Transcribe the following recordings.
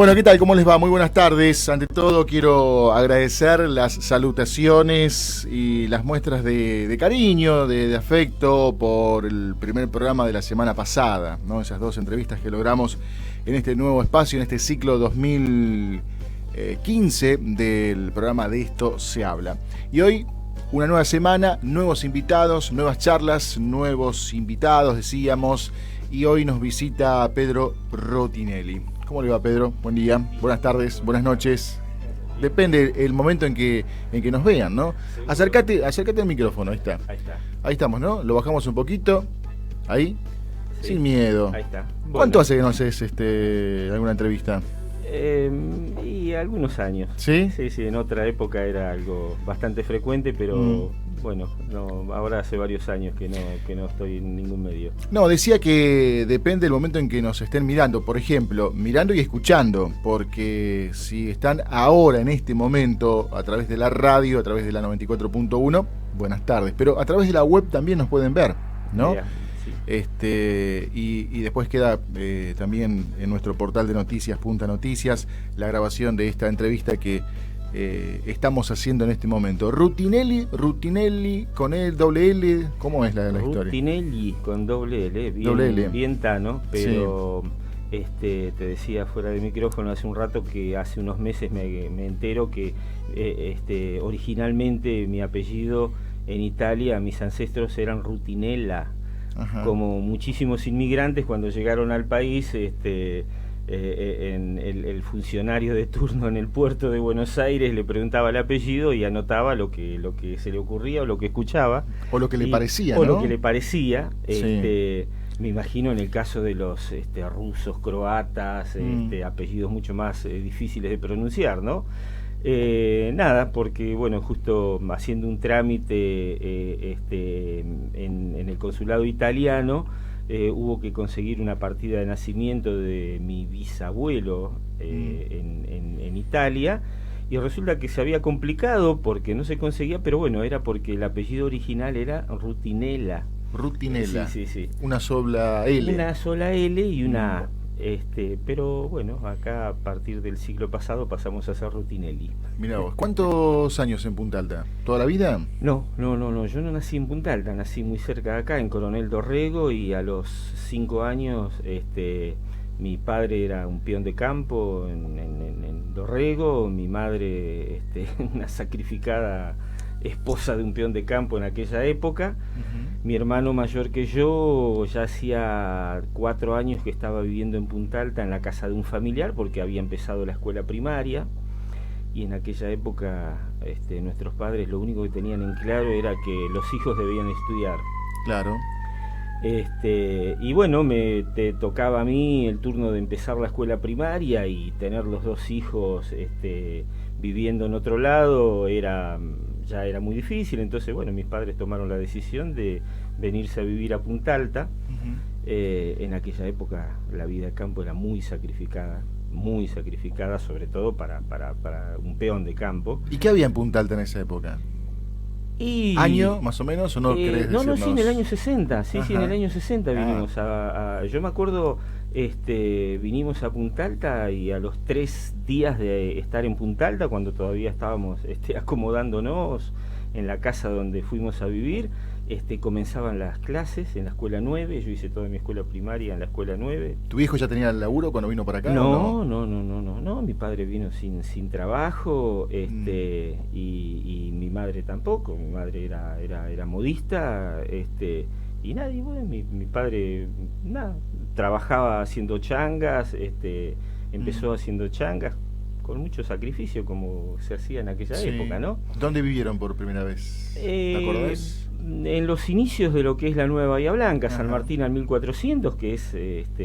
Bueno, ¿qué tal? ¿Cómo les va? Muy buenas tardes. Ante todo quiero agradecer las salutaciones y las muestras de cariño, de afecto por el primer programa de la semana pasada, ¿no? Esas dos entrevistas que logramos en este nuevo espacio, en este ciclo 2015 del programa De Esto Se Habla. Y hoy, una nueva semana, nuevos invitados, nuevas charlas, nuevos invitados, decíamos, y hoy nos visita Pedro Rottinelli. ¿Cómo le va, Pedro? Buen día, buenas tardes, buenas noches. Depende el momento en que nos vean, ¿no? Acércate al micrófono, ahí está. Ahí estamos, ¿no? Lo bajamos un poquito. Ahí. Sí. Sin miedo. Ahí está. Bueno. ¿Cuánto hace que no haces alguna entrevista? Y algunos años. ¿Sí? Sí, en otra época era algo bastante frecuente, pero bueno, no, ahora hace varios años que no estoy en ningún medio. No, decía que depende del momento en que nos estén mirando, por ejemplo, mirando y escuchando, porque si están ahora en este momento a través de la radio, a través de la 94.1, buenas tardes, pero a través de la web también nos pueden ver, ¿no? Yeah. Sí. Y después queda también en nuestro portal de noticias, Punta Noticias, la grabación de esta entrevista que estamos haciendo en este momento. Rottinelli con doble L, ¿cómo es la historia? Rottinelli con doble L, bien Tano, pero sí. Te decía fuera de micrófono hace un rato que hace unos meses me entero que originalmente mi apellido en Italia, mis ancestros eran Rutinella. Ajá. Como muchísimos inmigrantes cuando llegaron al país, el funcionario de turno en el puerto de Buenos Aires le preguntaba el apellido y anotaba lo que se le ocurría o lo que escuchaba. O lo que le parecía, ¿no? O lo que le parecía. Sí. Me imagino en el caso de los rusos, croatas, apellidos mucho más difíciles de pronunciar, ¿no? Nada, porque bueno, justo haciendo un trámite en el consulado italiano, hubo que conseguir una partida de nacimiento de mi bisabuelo en Italia, y resulta que se había complicado porque no se conseguía, pero bueno, era porque el apellido original era Ruttinella. Ruttinella. Sí. Una sola L. Una sola L y una A. Pero bueno, acá a partir del siglo pasado pasamos a ser Rottinelli. Mirá vos, ¿cuántos años en Punta Alta? ¿Toda la vida? No, yo no nací en Punta Alta, nací muy cerca de acá, en Coronel Dorrego, y a los 5 años mi padre era un peón de campo en Dorrego, mi madre una sacrificada esposa de un peón de campo en aquella época. Mi hermano mayor que yo ya hacía 4 años que estaba viviendo en Punta Alta en la casa de un familiar porque había empezado la escuela primaria, y en aquella época nuestros padres lo único que tenían en claro era que los hijos debían estudiar. Claro. Y bueno, te tocaba a mí el turno de empezar la escuela primaria, y tener los 2 hijos viviendo en otro lado ya era muy difícil. Entonces bueno, mis padres tomaron la decisión de venirse a vivir a Punta Alta. En aquella época la vida de campo era muy sacrificada, sobre todo para un peón de campo. ¿Y qué había en Punta Alta en esa época? ¿Año más o menos o no querés decirnos? No, sí, en el año 60, sí, en el año 60 vinimos yo me acuerdo, vinimos a Punta Alta, y a los 3 días de estar en Punta Alta, cuando todavía estábamos acomodándonos en la casa donde fuimos a vivir, comenzaban las clases en la escuela 9, yo hice toda mi escuela primaria en la escuela 9. ¿Tu hijo ya tenía el laburo cuando vino para acá? No, mi padre vino sin trabajo, y mi madre tampoco. Mi madre era modista, y nadie, bueno, mi padre trabajaba haciendo changas, empezó haciendo changas con mucho sacrificio, como se hacía en aquella época, ¿no? ¿Dónde vivieron por primera vez? ¿Te acordás? En los inicios de lo que es la nueva Bahía Blanca, San Martín al 1400, que es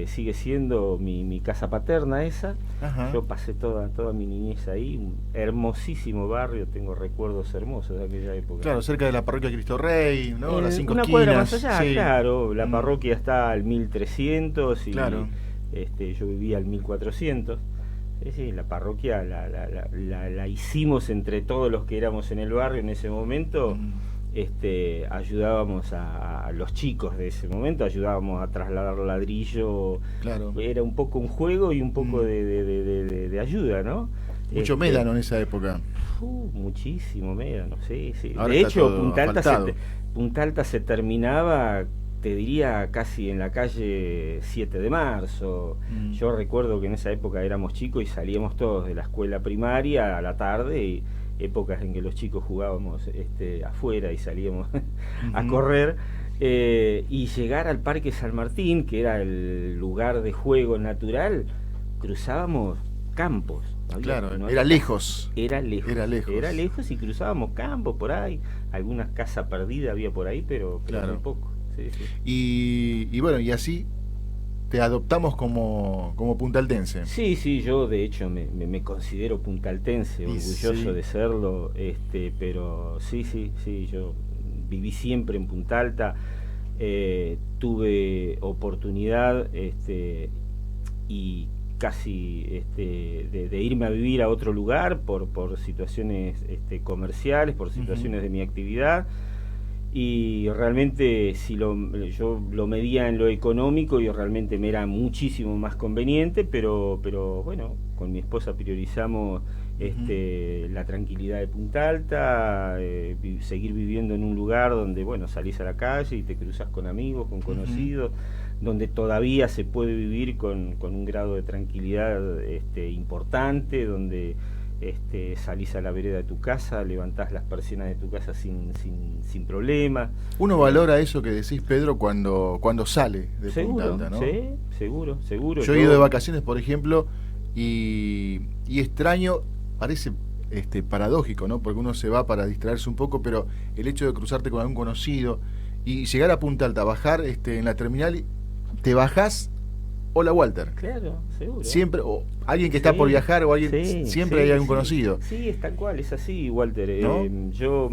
sigue siendo mi casa paterna esa. Ajá. Yo pasé toda mi niñez ahí, un hermosísimo barrio, tengo recuerdos hermosos de aquella época. Claro, cerca de la parroquia Cristo Rey, ¿no? Las 5 esquinas. Una cuadra más allá, claro, la parroquia está al 1300 y claro. Yo vivía al 1400. Sí, la parroquia la hicimos entre todos los que éramos en el barrio en ese momento. ayudábamos a los chicos de ese momento, ayudábamos a trasladar ladrillo. Claro. Era un poco un juego y un poco de ayuda, ¿no? Mucho médano en esa época. Muchísimo médano, sí. Ahora de hecho, Punta Alta se terminaba, te diría, casi en la calle 7 de marzo. Yo recuerdo que en esa época éramos chicos y salíamos todos de la escuela primaria a la tarde, y épocas en que los chicos jugábamos afuera y salíamos a correr, y llegar al Parque San Martín, que era el lugar de juego natural, cruzábamos campos. Claro, era lejos. Era lejos y cruzábamos campos por ahí. Algunas casas perdidas había por ahí, pero claro, muy poco. Sí. Y bueno, y así te adoptamos como puntaltense. Sí, yo de hecho me considero puntaltense, orgulloso de serlo, pero sí, yo viví siempre en Punta Alta, tuve oportunidad y casi de irme a vivir a otro lugar por situaciones comerciales, por situaciones de mi actividad, y realmente yo lo medía en lo económico y realmente me era muchísimo más conveniente, pero bueno, con mi esposa priorizamos la tranquilidad de Punta Alta, seguir viviendo en un lugar donde, bueno, salís a la calle y te cruzas con amigos, con conocidos, donde todavía se puede vivir con un grado de tranquilidad importante, donde salís a la vereda de tu casa, levantás las persianas de tu casa sin problema. Uno valora eso que decís, Pedro, cuando sale de Punta Alta, ¿no? Sí, seguro. Yo he ido de vacaciones, por ejemplo, y extraño, parece paradójico, ¿no? Porque uno se va para distraerse un poco, pero el hecho de cruzarte con algún conocido y llegar a Punta Alta, bajar en la terminal, te bajás, hola Walter. Claro, seguro. Siempre, o alguien que está por viajar, o alguien, siempre hay algún conocido. Sí, es tal cual, es así, Walter. ¿No? Yo,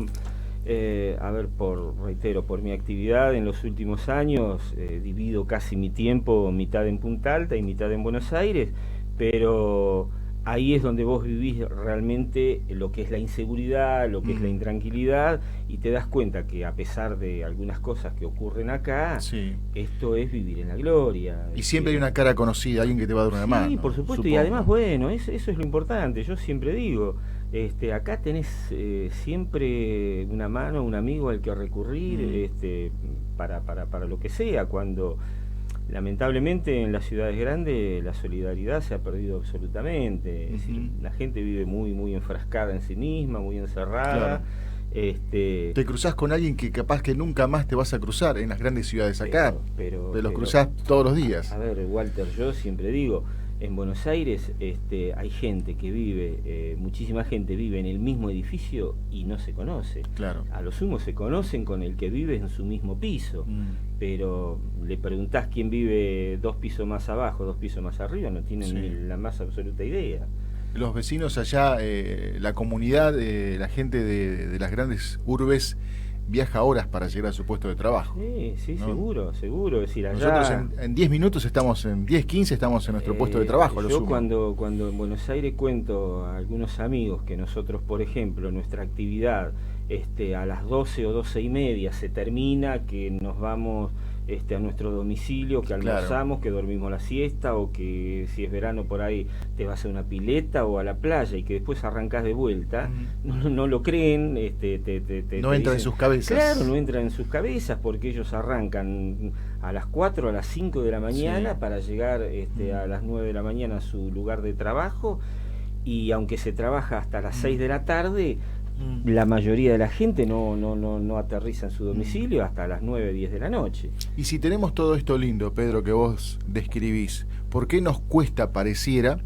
reitero, por mi actividad en los últimos años, divido casi mi tiempo, mitad en Punta Alta y mitad en Buenos Aires, pero ahí es donde vos vivís realmente lo que es la inseguridad, lo que es la intranquilidad, y te das cuenta que a pesar de algunas cosas que ocurren acá, esto es vivir en la gloria. Y siempre hay una cara conocida, alguien que te va a dar una mano. Sí, por supuesto, supongo. Y además, bueno, eso es lo importante. Yo siempre digo, acá tenés siempre una mano, un amigo al que recurrir, para lo que sea. Cuando lamentablemente en las ciudades grandes la solidaridad se ha perdido absolutamente. Es decir, la gente vive muy enfrascada en sí misma, muy encerrada. Claro. Te cruzás con alguien que capaz que nunca más te vas a cruzar en las grandes ciudades acá, pero los cruzás todos los días. A ver, Walter, yo siempre digo, en Buenos Aires hay gente que vive, muchísima gente vive en el mismo edificio y no se conoce. Claro. A lo sumo se conocen con el que vive en su mismo piso, pero le preguntás quién vive 2 pisos más abajo, 2 pisos más arriba, no tienen ni la más absoluta idea. Los vecinos allá, la comunidad, la gente de las grandes urbes viaja horas para llegar a su puesto de trabajo. Sí, ¿no? Seguro. Es decir, allá, nosotros en 10 minutos estamos, en 10, 15 estamos en nuestro puesto de trabajo. Yo cuando en Buenos Aires cuento a algunos amigos que nosotros, por ejemplo, nuestra actividad a las 12 o 12:30 se termina, que nos vamos a nuestro domicilio, que almorzamos, que dormimos la siesta, o que si es verano por ahí te vas a una pileta o a la playa, y que después arrancás de vuelta, no lo creen, no entra en sus cabezas. Claro, no entra en sus cabezas, porque ellos arrancan a las 4, a las 5 de la mañana para llegar a las 9 de la mañana a su lugar de trabajo, y aunque se trabaja hasta las 6 de la tarde, la mayoría de la gente no aterriza en su domicilio hasta las 9, 10 de la noche. Y si tenemos todo esto lindo, Pedro, que vos describís, ¿por qué nos cuesta, pareciera,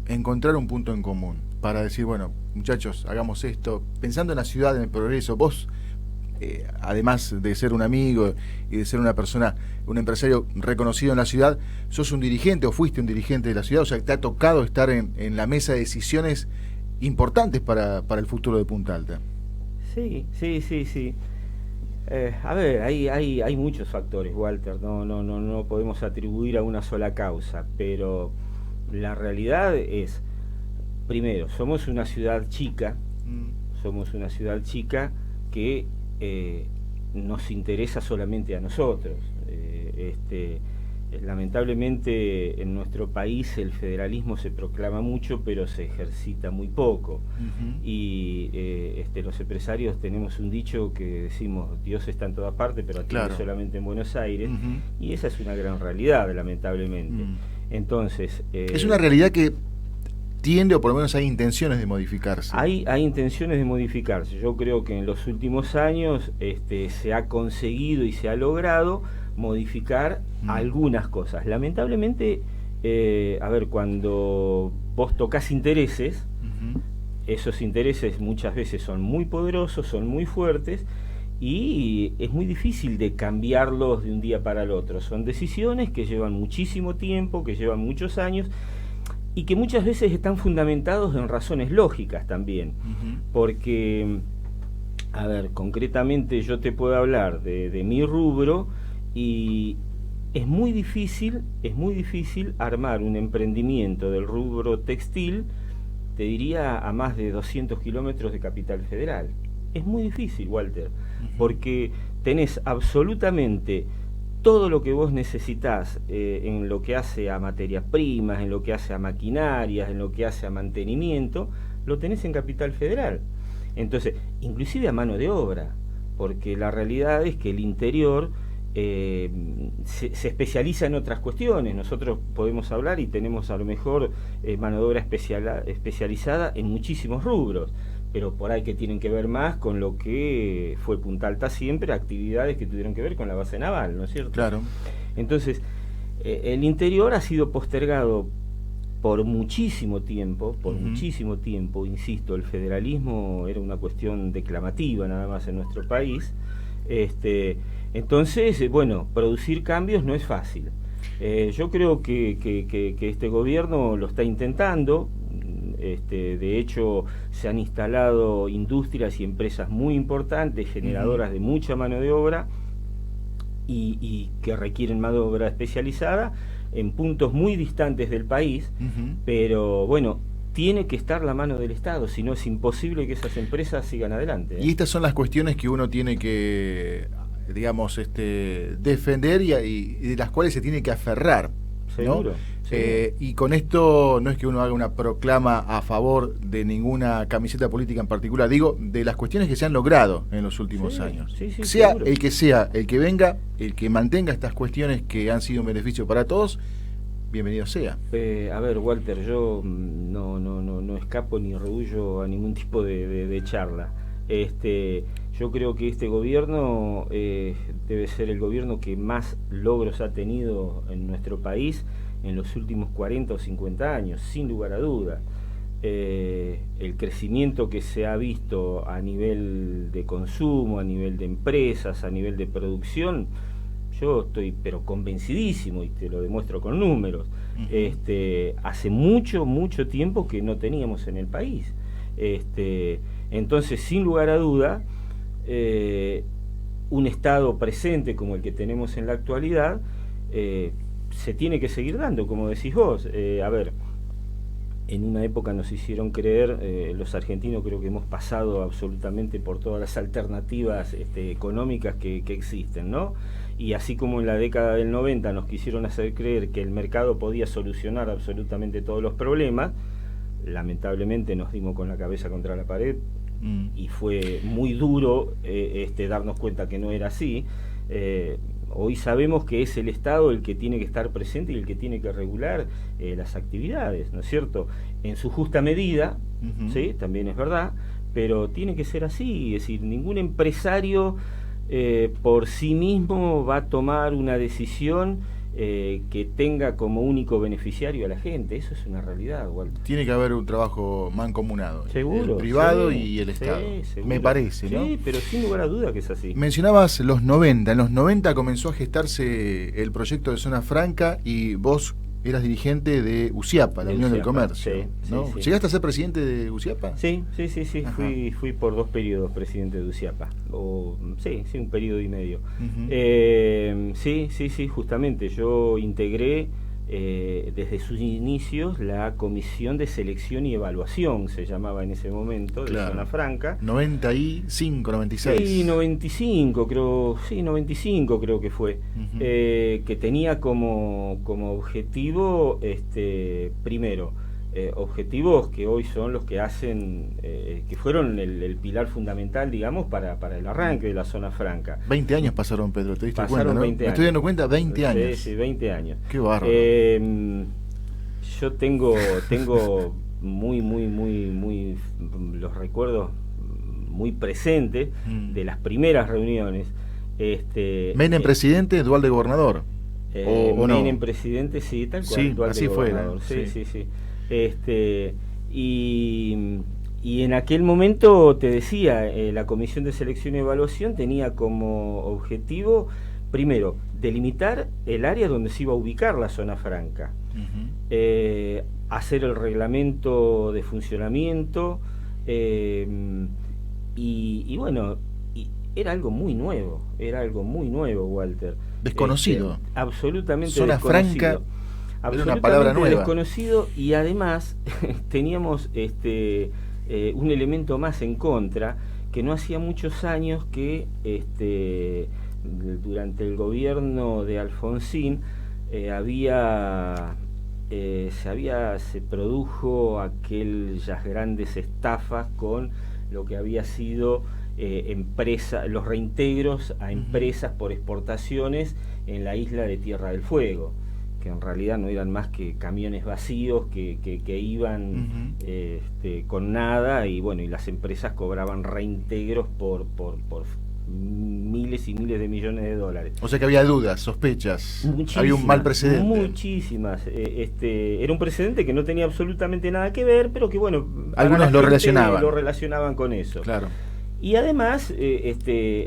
encontrar un punto en común? Para decir, bueno, muchachos, hagamos esto, pensando en la ciudad, en el progreso. Vos, además de ser un amigo y de ser una persona, un empresario reconocido en la ciudad, sos un dirigente o fuiste un dirigente de la ciudad, o sea, te ha tocado estar en la mesa de decisiones importantes para el futuro de Punta Alta. Sí. A ver, hay muchos factores, Walter, no podemos atribuir a una sola causa, pero la realidad es, primero, somos una ciudad chica, somos una ciudad chica que nos interesa solamente a nosotros. Lamentablemente en nuestro país el federalismo se proclama mucho, pero se ejercita muy poco. Y los empresarios tenemos un dicho que decimos: Dios está en todas partes, pero aquí solamente en Buenos Aires. Y esa es una gran realidad, lamentablemente. Entonces, es una realidad que tiende, o por lo menos hay intenciones de modificarse. Hay intenciones de modificarse. Yo creo que en los últimos años se ha conseguido y se ha logrado modificar algunas cosas. Lamentablemente, cuando vos tocas intereses, esos intereses muchas veces son muy poderosos, son muy fuertes, y es muy difícil de cambiarlos de un día para el otro. Son decisiones que llevan muchísimo tiempo, que llevan muchos años, y que muchas veces están fundamentados en razones lógicas también. Porque, concretamente yo te puedo hablar de mi rubro, y es muy difícil armar un emprendimiento del rubro textil, te diría, a más de 200 kilómetros de Capital Federal. Es muy difícil, Walter, porque tenés absolutamente todo lo que vos necesitás en lo que hace a materias primas, en lo que hace a maquinarias, en lo que hace a mantenimiento, lo tenés en Capital Federal. Entonces, inclusive a mano de obra, porque la realidad es que el interior se especializa en otras cuestiones. Nosotros podemos hablar y tenemos a lo mejor mano de obra especializada en muchísimos rubros, pero por ahí que tienen que ver más con lo que fue Punta Alta siempre, actividades que tuvieron que ver con la base naval, ¿no es cierto? Claro. Entonces, el interior ha sido postergado por muchísimo tiempo, insisto, el federalismo era una cuestión declamativa nada más en nuestro país. Entonces, producir cambios no es fácil. Yo creo que este gobierno lo está intentando. De hecho, se han instalado industrias y empresas muy importantes, generadoras de mucha mano de obra y que requieren mano de obra especializada en puntos muy distantes del país, pero tiene que estar la mano del Estado, si no es imposible que esas empresas sigan adelante. Y estas son las cuestiones que uno tiene que, digamos, defender y de las cuales se tiene que aferrar. Seguro. Y con esto no es que uno haga una proclama a favor de ninguna camiseta política en particular, digo, de las cuestiones que se han logrado en los últimos años. Sea el que venga, el que mantenga estas cuestiones que han sido un beneficio para todos, bienvenido sea. Walter, yo no escapo ni rehuyo a ningún tipo de charla. Yo creo que este gobierno debe ser el gobierno que más logros ha tenido en nuestro país en los últimos 40 o 50 años, sin lugar a duda. El crecimiento que se ha visto a nivel de consumo, a nivel de empresas, a nivel de producción, yo estoy pero convencidísimo, y te lo demuestro con números. Hace mucho tiempo que no teníamos en el país. Entonces, sin lugar a duda, un Estado presente como el que tenemos en la actualidad se tiene que seguir dando, como decís vos. En una época nos hicieron creer, los argentinos creo que hemos pasado absolutamente por todas las alternativas económicas que existen, ¿no? Y así como en la década del 90 nos quisieron hacer creer que el mercado podía solucionar absolutamente todos los problemas, lamentablemente nos dimos con la cabeza contra la pared y fue muy duro darnos cuenta que no era así. Hoy sabemos que es el Estado el que tiene que estar presente y el que tiene que regular las actividades, ¿no es cierto? En su justa medida, ¿sí? También es verdad, pero tiene que ser así. Es decir, ningún empresario por sí mismo va a tomar una decisión que tenga como único beneficiario a la gente. Eso es una realidad, Walter. Tiene que haber un trabajo mancomunado, seguro, el privado y el Estado, me parece, ¿no? Sí, pero sin lugar a duda que es así. Mencionabas los 90, en los 90 comenzó a gestarse el proyecto de Zona Franca y vos eras dirigente de UCIAPA, la Unión del Comercio, ¿no? Sí. ¿Llegaste a ser presidente de UCIAPA? Sí, fui por 2 periodos presidente de UCIAPA, un periodo y medio. Sí, justamente, yo integré desde sus inicios la Comisión de Selección y Evaluación, se llamaba en ese momento, de Zona Franca. 95, 96. Sí, 95 creo que fue. Que tenía como objetivo, primero, objetivos que hoy son los que hacen, que fueron el pilar fundamental, digamos, para el arranque de la Zona Franca. 20 años pasaron, Pedro, ¿te diste cuenta, no? 20 años. Me estoy dando cuenta, 20 años. Sí, 20 años. Qué bárbaro. Yo tengo muy los recuerdos muy presentes de las primeras reuniones. Menem presidente, Duhalde gobernador. ¿O Menem no? presidente, sí, tal cual. Sí, Duhalde así gobernador. fue. Sí. Y en aquel momento, te decía, la Comisión de Selección y Evaluación tenía como objetivo, primero, delimitar el área donde se iba a ubicar la Zona Franca, hacer el reglamento de funcionamiento, y bueno, era algo muy nuevo, Walter. Desconocido. Absolutamente Zona desconocido. Franca. Absolutamente una palabra nueva. Desconocido, y además teníamos un elemento más en contra, que no hacía muchos años que durante el gobierno de Alfonsín se produjo aquellas grandes estafas con lo que había sido los reintegros a empresas por exportaciones en la isla de Tierra del Fuego, que en realidad no eran más que camiones vacíos que iban con nada, y bueno, y las empresas cobraban reintegros por miles y miles de millones de dólares. O sea que había dudas, sospechas, había un mal precedente. Muchísimas. Era un precedente que no tenía absolutamente nada que ver, pero que bueno, algunos lo relacionaban con eso. Claro. Y además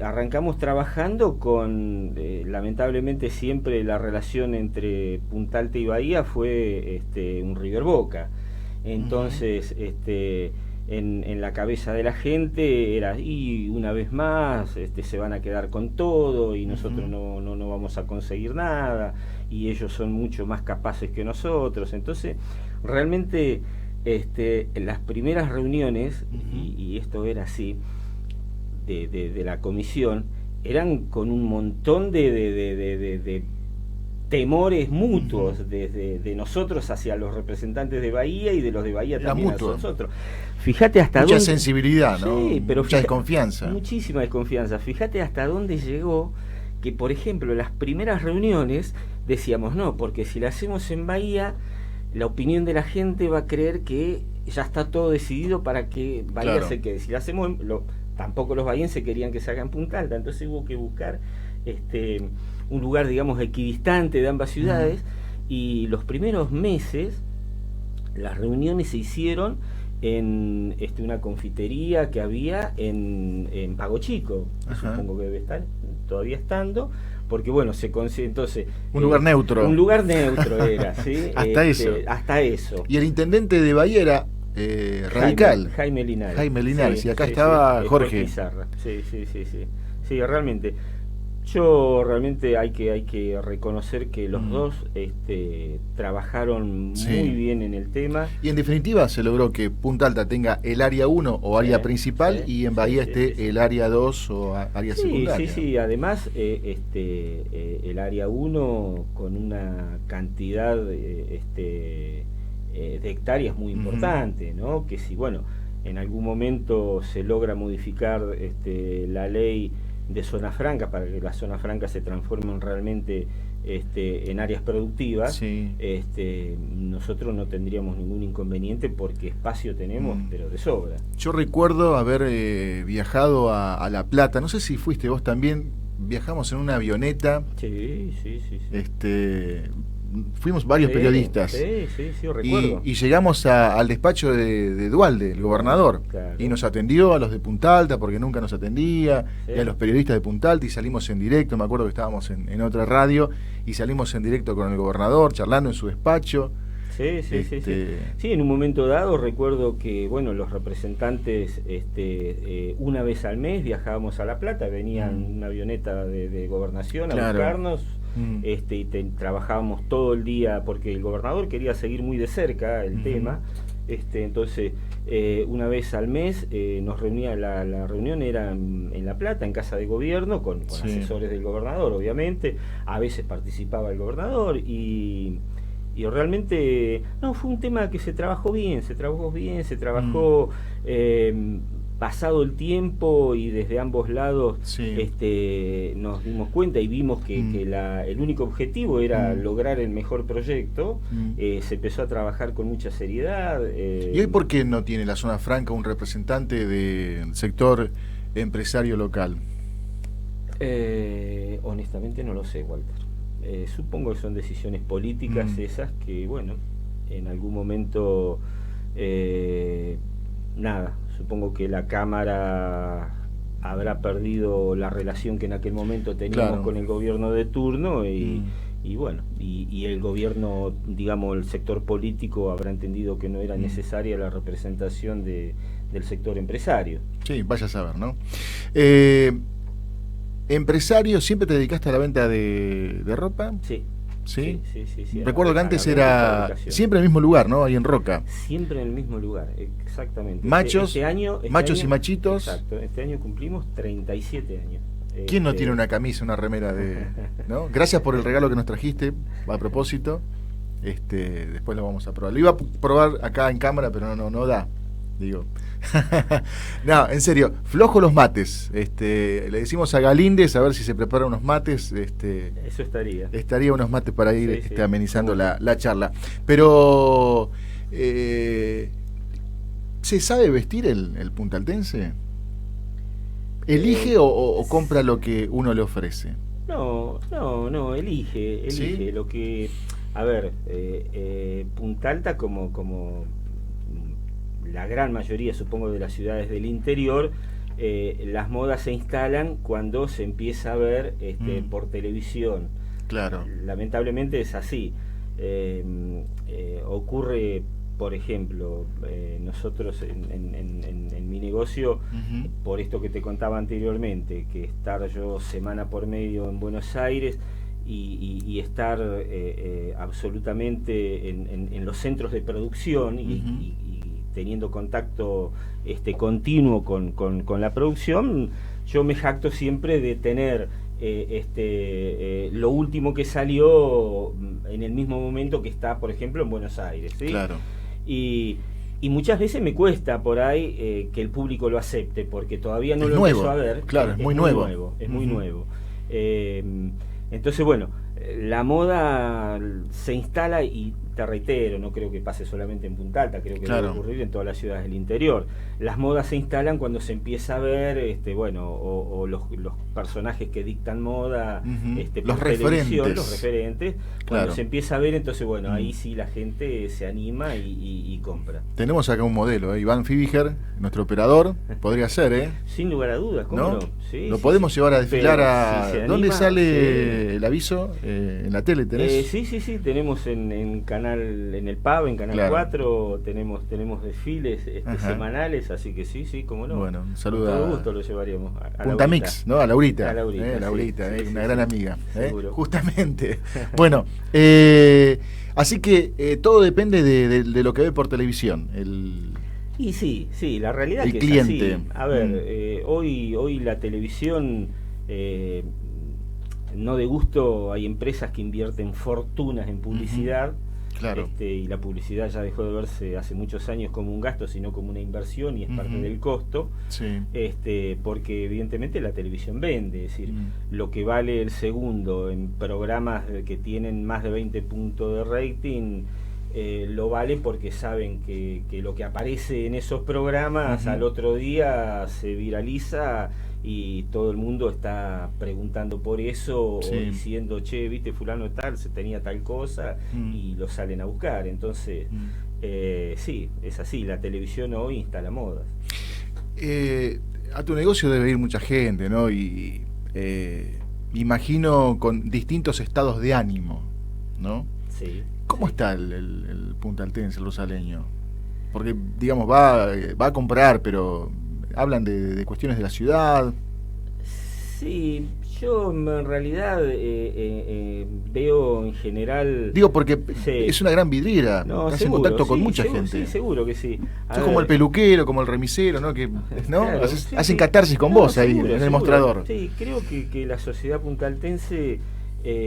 arrancamos trabajando con, lamentablemente siempre la relación entre Punta Alta y Bahía fue un River Boca. Entonces, en la cabeza de la gente era, y una vez más se van a quedar con todo y nosotros no vamos a conseguir nada, y ellos son mucho más capaces que nosotros. Entonces, realmente en las primeras reuniones, y esto era así, de la comisión, eran con un montón de temores mutuos, de nosotros hacia los representantes de Bahía y de los de Bahía también hacia nosotros. Fíjate hasta mucha dónde... sensibilidad, ¿no? Sí, pero mucha desconfianza. Muchísima desconfianza. Fíjate hasta dónde llegó que, por ejemplo, las primeras reuniones decíamos, no, porque si la hacemos en Bahía, la opinión de la gente va a creer que ya está todo decidido para que Bahía se quede. Si la hacemos tampoco los bahienses querían que se haga en Punta Alta, entonces hubo que buscar un lugar, digamos, equidistante de ambas ciudades, y los primeros meses las reuniones se hicieron en una confitería que había en Pago Chico, supongo que debe estar todavía estando, porque bueno, entonces un lugar neutro. Un lugar neutro era, ¿sí? Hasta eso. Y el intendente de Bahía era radical. Jaime Linares. Sí, y acá estaba Jorge. Pizarra. Sí, realmente. Yo realmente hay que reconocer que los dos trabajaron muy bien en el tema. Y en definitiva se logró que Punta Alta tenga el área 1 o área principal, y en Bahía el área 2 o área secundaria. Sí, además el área 1 con una cantidad de hectáreas muy importante, ¿no? Que si, bueno, en algún momento se logra modificar la ley de zona franca para que las zonas francas se transformen realmente en áreas productivas, nosotros no tendríamos ningún inconveniente porque espacio tenemos, pero de sobra. Yo recuerdo haber viajado a La Plata, no sé si fuiste vos también, viajamos en una avioneta. Sí. Fuimos varios periodistas. Sí, recuerdo. Y llegamos al despacho de Duhalde, el gobernador, claro. Y nos atendió a los de Punta Alta, porque nunca nos atendía, y a los periodistas de Punta Alta, y salimos en directo. Me acuerdo que estábamos en otra radio, y salimos en directo con el gobernador, charlando en su despacho. Sí, en un momento dado recuerdo que, bueno, los representantes una vez al mes viajábamos a La Plata, venían una avioneta de gobernación a buscarnos. y trabajábamos todo el día, porque el gobernador quería seguir muy de cerca el tema. Entonces, una vez al mes nos reunía, la reunión era en La Plata, en Casa de Gobierno, con asesores del gobernador, obviamente. A veces participaba el gobernador y realmente fue un tema que se trabajó bien, se trabajó pasado el tiempo, y desde ambos lados nos dimos cuenta y vimos que el único objetivo era lograr el mejor proyecto. Se empezó a trabajar con mucha seriedad. ¿Y hoy por qué no tiene la Zona Franca un representante del sector empresario local? Honestamente no lo sé, Walter. Supongo que son decisiones políticas esas que, bueno, en algún momento supongo que la Cámara habrá perdido la relación que en aquel momento teníamos con el gobierno de turno y bueno, y el gobierno, digamos, el sector político habrá entendido que no era necesaria la representación del sector empresario. Sí, vaya a saber, ¿no? ¿Empresario, siempre te dedicaste a la venta de ropa? Sí. ¿Sí? Sí. Recuerdo que antes era siempre en el mismo lugar, ¿no? Ahí en Roca. Siempre en el mismo lugar, exactamente. Machos, machos y machitos. Exacto, este año cumplimos 37 años. ¿Quién no tiene una camisa, una remera ¿no? Gracias por el regalo que nos trajiste, a propósito. Después lo vamos a probar. Lo iba a probar acá en cámara, pero no da. Digo. No, en serio, flojo los mates. Le decimos a Galíndez a ver si se prepara unos mates. Eso estaría. Estaría unos mates para ir amenizando la charla. Pero ¿se sabe vestir el puntaltense? ¿Elige o compra lo que uno le ofrece? No, elige. ¿Sí? Lo que, a ver, Punta Alta como la gran mayoría, supongo, de las ciudades del interior, las modas se instalan cuando se empieza a ver por televisión. Claro. Lamentablemente es así. Ocurre, por ejemplo, nosotros en mi negocio, por esto que te contaba anteriormente, que estar yo semana por medio en Buenos Aires y estar absolutamente en los centros de producción y teniendo contacto continuo con la producción, yo me jacto siempre de tener lo último que salió en el mismo momento que está, por ejemplo, en Buenos Aires, ¿sí? Claro. Y muchas veces me cuesta por ahí que el público lo acepte, porque todavía no lo empezó a ver. Claro, es muy nuevo. Es muy nuevo. Entonces, bueno, la moda se instala y te reitero, no creo que pase solamente en Punta Alta, creo que debe ocurrir en todas las ciudades del interior. Las modas se instalan cuando se empieza a ver, o los personajes que dictan moda, los referentes, cuando se empieza a ver, entonces bueno, ahí sí la gente se anima y compra. Tenemos acá un modelo, Iván Fibiger, nuestro operador, podría ser, Sin lugar a dudas, ¿cómo no? Sí, lo podemos llevar a desfilar ¿Dónde sale el aviso? ¿En la tele tenés? Sí, tenemos en Canal, en el PAB, en Canal 4, tenemos desfiles semanales, así que sí, cómo no. Bueno, un saludo. Con todo gusto lo llevaríamos a Punta Mix, ¿no? A Laurita. Laurita, una gran amiga. Seguro. Justamente. Bueno, así que todo depende de lo que ve por televisión. Y sí, la realidad es que cliente. Es así. A ver, hoy la televisión, no de gusto, hay empresas que invierten fortunas en publicidad. Claro. Y la publicidad ya dejó de verse hace muchos años como un gasto, sino como una inversión, y es parte del costo. Sí. Porque evidentemente la televisión vende, es decir, lo que vale el segundo en programas que tienen más de 20 puntos de rating, lo vale porque saben que lo que aparece en esos programas al otro día se viraliza y todo el mundo está preguntando por eso, o diciendo, che, viste, fulano tal, se tenía tal cosa, y lo salen a buscar. Entonces, sí, es así, la televisión hoy instala modas. A tu negocio debe ir mucha gente, ¿no? Y imagino con distintos estados de ánimo, ¿no? Sí. ¿Cómo está el puntaltense, el rosaleño? Porque, digamos, va a comprar, pero hablan de cuestiones de la ciudad. Sí, Yo en realidad veo en general... Digo, porque es una gran vidriera, no, estás seguro, en contacto con mucha gente. Sí, seguro que sí. Es como el peluquero, como el remisero, ¿no? Que, ¿no? Claro, hacen catarsis con vos ahí, seguro, en el mostrador. Sí, creo que la sociedad puntaltense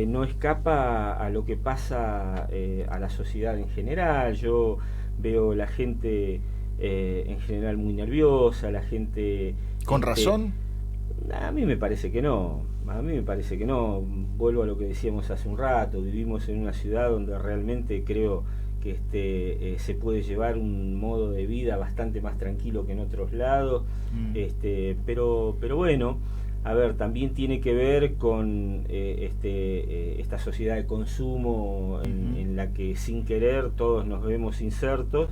no escapa a lo que pasa a la sociedad en general. Yo veo la gente en general muy nerviosa, la gente... ¿Con razón? A mí me parece que no. Vuelvo a lo que decíamos hace un rato. Vivimos en una ciudad donde realmente creo que se puede llevar un modo de vida bastante más tranquilo que en otros lados. Pero bueno, a ver, también tiene que ver con esta sociedad de consumo en la que sin querer todos nos vemos insertos,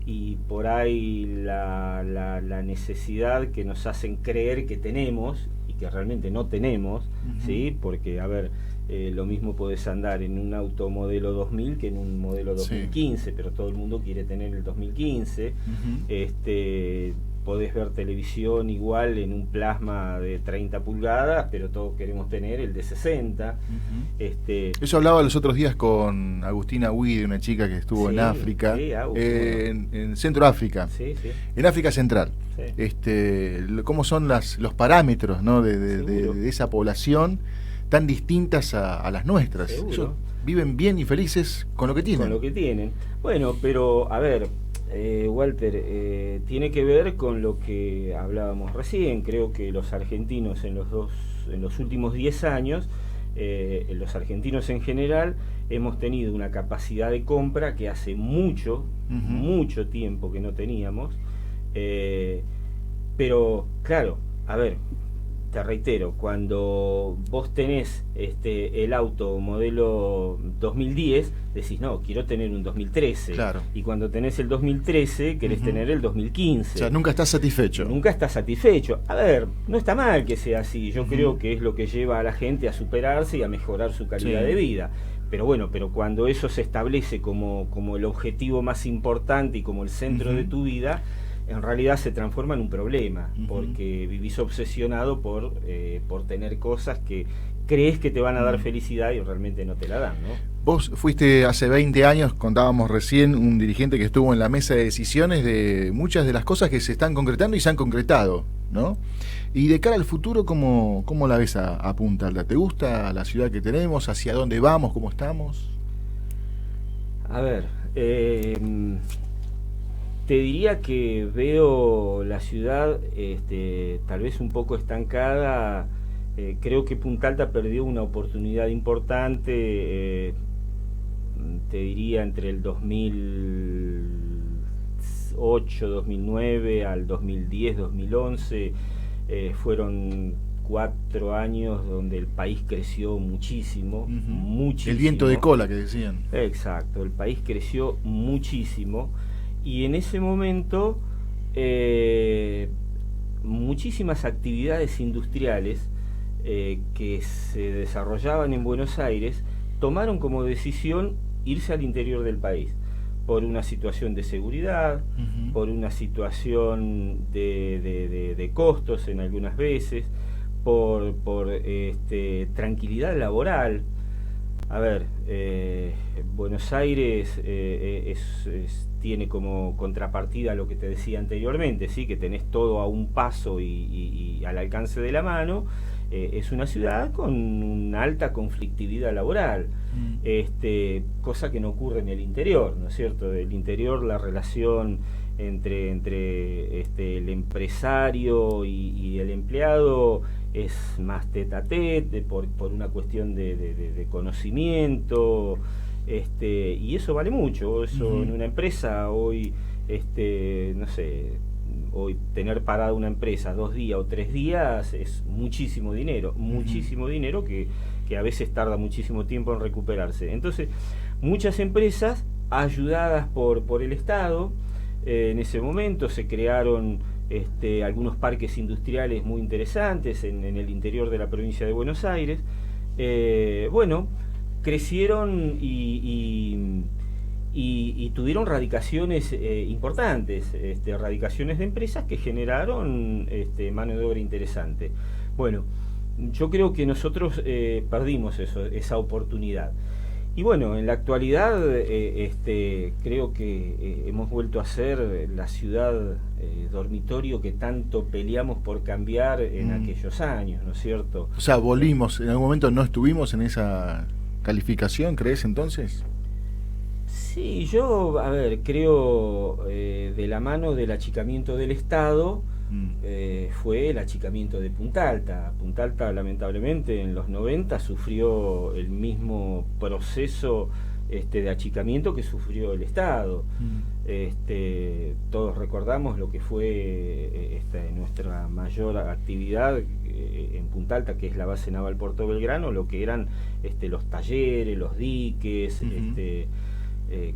y por ahí la necesidad que nos hacen creer que tenemos y que realmente no tenemos, ¿sí? Porque, a ver, lo mismo podés andar en un auto modelo 2000 que en un modelo 2015, sí. Pero todo el mundo quiere tener el 2015. Podés ver televisión igual en un plasma de 30 pulgadas, pero todos queremos tener el de 60. Eso hablaba los otros días con Agustina Huide, una chica que estuvo en África, en Centro África, en África Central. Cómo son los parámetros, ¿no? de esa población tan distintas a las nuestras. Ellos viven bien y felices con lo que tienen. Bueno, pero a ver, Walter, tiene que ver con lo que hablábamos recién. Creo que los argentinos en los últimos 10 años, los argentinos en general, hemos tenido una capacidad de compra que hace mucho tiempo que no teníamos. Pero claro, a ver, te reitero, cuando vos tenés el auto modelo 2010, decís, no, quiero tener un 2013. Claro. Y cuando tenés el 2013, querés tener el 2015. O sea, nunca estás satisfecho. A ver, no está mal que sea así. Yo creo que es lo que lleva a la gente a superarse y a mejorar su calidad de vida. Pero bueno, cuando eso se establece como el objetivo más importante y como el centro de tu vida, en realidad se transforma en un problema, porque vivís obsesionado por tener cosas que crees que te van a dar felicidad y realmente no te la dan, ¿no? Vos fuiste hace 20 años, contábamos recién, un dirigente que estuvo en la mesa de decisiones de muchas de las cosas que se están concretando y se han concretado, ¿no? Y de cara al futuro, ¿cómo la ves a Punta Alta? ¿Te gusta la ciudad que tenemos? ¿Hacia dónde vamos? ¿Cómo estamos? A ver, te diría que veo la ciudad tal vez un poco estancada. Creo que Punta Alta perdió una oportunidad importante, te diría entre el 2008, 2009 al 2010, 2011. Fueron 4 años donde el país creció muchísimo, muchísimo. El viento de cola que decían. Exacto, el país creció muchísimo. Y en ese momento muchísimas actividades industriales que se desarrollaban en Buenos Aires tomaron como decisión irse al interior del país por una situación de seguridad, por una situación de costos en algunas veces, por tranquilidad laboral. A ver, Buenos Aires tiene como contrapartida lo que te decía anteriormente, ¿sí? Que tenés todo a un paso y al alcance de la mano. Es una ciudad con una alta conflictividad laboral, cosa que no ocurre en el interior, ¿no es cierto? En el interior la relación entre el empresario y el empleado es más tete a tete por una cuestión de conocimiento, y eso vale mucho. Eso en una empresa hoy, no sé, hoy tener parada una empresa 2 días o 3 días es muchísimo dinero, que a veces tarda muchísimo tiempo en recuperarse. Entonces, muchas empresas ayudadas por el Estado, en ese momento se crearon algunos parques industriales muy interesantes en el interior de la provincia de Buenos Aires. Crecieron y tuvieron radicaciones importantes, radicaciones de empresas que generaron mano de obra interesante. Bueno, yo creo que nosotros perdimos esa oportunidad. Y bueno, en la actualidad creo que hemos vuelto a ser la ciudad dormitorio que tanto peleamos por cambiar en aquellos años, ¿no es cierto? O sea, volvimos, en algún momento no estuvimos en esa calificación, ¿crees entonces? Sí, yo, creo de la mano del achicamiento del Estado, fue el achicamiento de Punta Alta. Punta Alta, lamentablemente, en los 90 sufrió el mismo proceso de achicamiento que sufrió el Estado. Todos recordamos lo que fue nuestra mayor actividad en Punta Alta, que es la base naval Puerto Belgrano, lo que eran los talleres, los diques,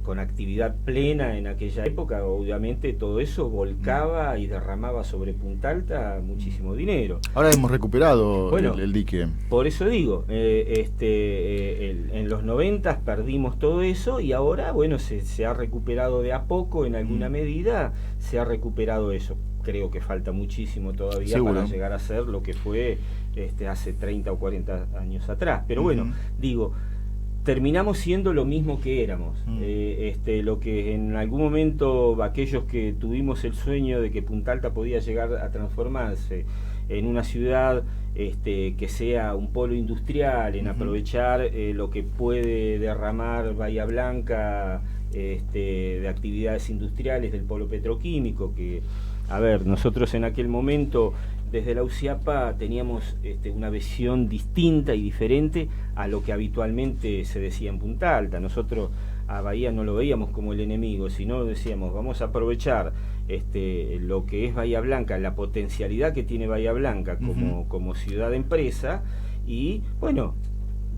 con actividad plena en aquella época. Obviamente todo eso volcaba y derramaba sobre Punta Alta muchísimo dinero. Ahora hemos recuperado el dique. Por eso digo, en los 90 perdimos todo eso y ahora, bueno, se ha recuperado de a poco, en alguna medida se ha recuperado eso. Creo que falta muchísimo todavía para llegar a ser lo que fue hace 30 o 40 años atrás. Pero bueno, digo, terminamos siendo lo mismo que éramos. Lo que en algún momento aquellos que tuvimos el sueño de que Punta Alta podía llegar a transformarse en una ciudad que sea un polo industrial, en aprovechar lo que puede derramar Bahía Blanca de actividades industriales del polo petroquímico, que, nosotros en aquel momento desde la UCIAPA teníamos una visión distinta y diferente a lo que habitualmente se decía en Punta Alta. Nosotros a Bahía no lo veíamos como el enemigo, sino decíamos, vamos a aprovechar lo que es Bahía Blanca, la potencialidad que tiene Bahía Blanca como ciudad empresa, y bueno,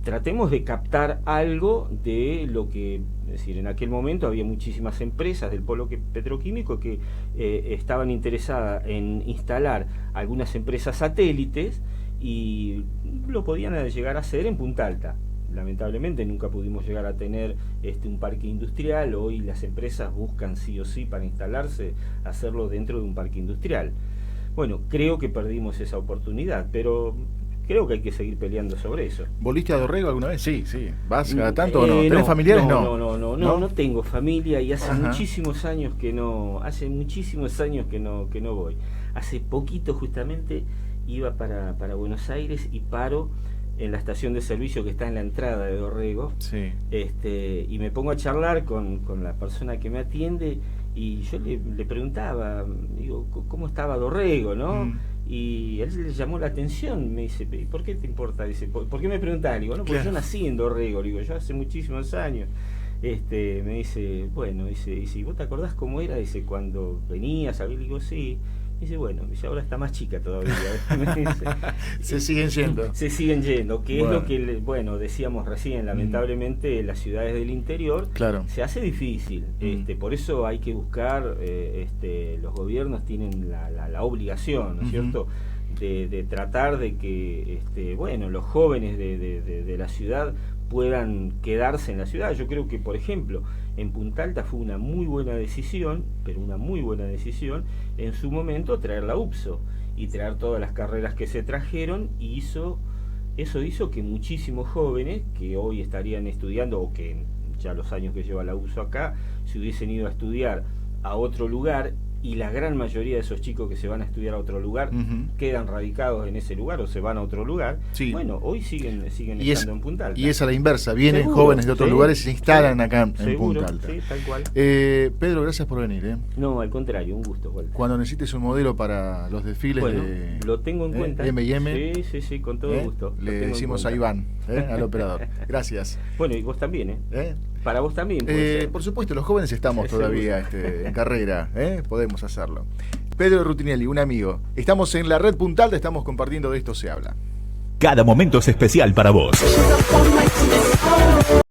tratemos de captar algo de lo que, es decir, en aquel momento había muchísimas empresas del polo petroquímico que estaban interesadas en instalar algunas empresas satélites y lo podían llegar a hacer en Punta Alta. Lamentablemente nunca pudimos llegar a tener un parque industrial. Hoy las empresas buscan sí o sí para instalarse, hacerlo dentro de un parque industrial. Bueno, creo que perdimos esa oportunidad, pero creo que hay que seguir peleando sobre eso. ¿Volviste a Dorrego alguna vez? Sí. ¿Vas cada tanto o no? ¿Tenés familiares? No tengo familia y hace muchísimos años que no voy. Hace poquito justamente iba para Buenos Aires y paro en la estación de servicio que está en la entrada de Dorrego, y me pongo a charlar con la persona que me atiende y yo le preguntaba, digo, ¿cómo estaba Dorrego, no? Y él le llamó la atención, me dice, ¿por qué te importa? Dice, ¿por qué me preguntás? Digo, no, porque yo nací en Dorrego, digo, yo hace muchísimos años. Me dice, bueno, dice, ¿y vos te acordás cómo era? Dice, cuando venías a ver, digo, sí. Dice, bueno, dice, ahora está más chica todavía. Dice, se siguen yendo. Se siguen yendo, que es lo que, decíamos recién, lamentablemente las ciudades del interior se hace difícil. Por eso hay que buscar, los gobiernos tienen la obligación, ¿no es cierto?, de tratar de que los jóvenes de la ciudad puedan quedarse en la ciudad. Yo creo que, por ejemplo, en Punta Alta fue una muy buena decisión, en su momento traer la UPSO y traer todas las carreras que se trajeron, y eso hizo que muchísimos jóvenes que hoy estarían estudiando, o que ya los años que lleva la UPSO acá, se hubiesen ido a estudiar a otro lugar, y la gran mayoría de esos chicos que se van a estudiar a otro lugar quedan radicados en ese lugar o se van a otro lugar. Bueno, hoy siguen estando en Punta Alta. Y es a la inversa, vienen jóvenes de otros lugares y se instalan acá en Punta Alta. Sí, tal cual. Pedro, gracias por venir. No, al contrario, un gusto. Walter. Cuando necesites un modelo para los desfiles lo tengo en cuenta. M&M. Sí, con todo gusto. Le decimos a Iván, al operador. Gracias. Bueno, y vos también, Para vos también. Por supuesto, los jóvenes estamos todavía en carrera, podemos hacerlo. Pedro Rutinelli, un amigo. Estamos en la red Punta Alta, estamos compartiendo De Esto Se Habla. Cada momento es especial para vos.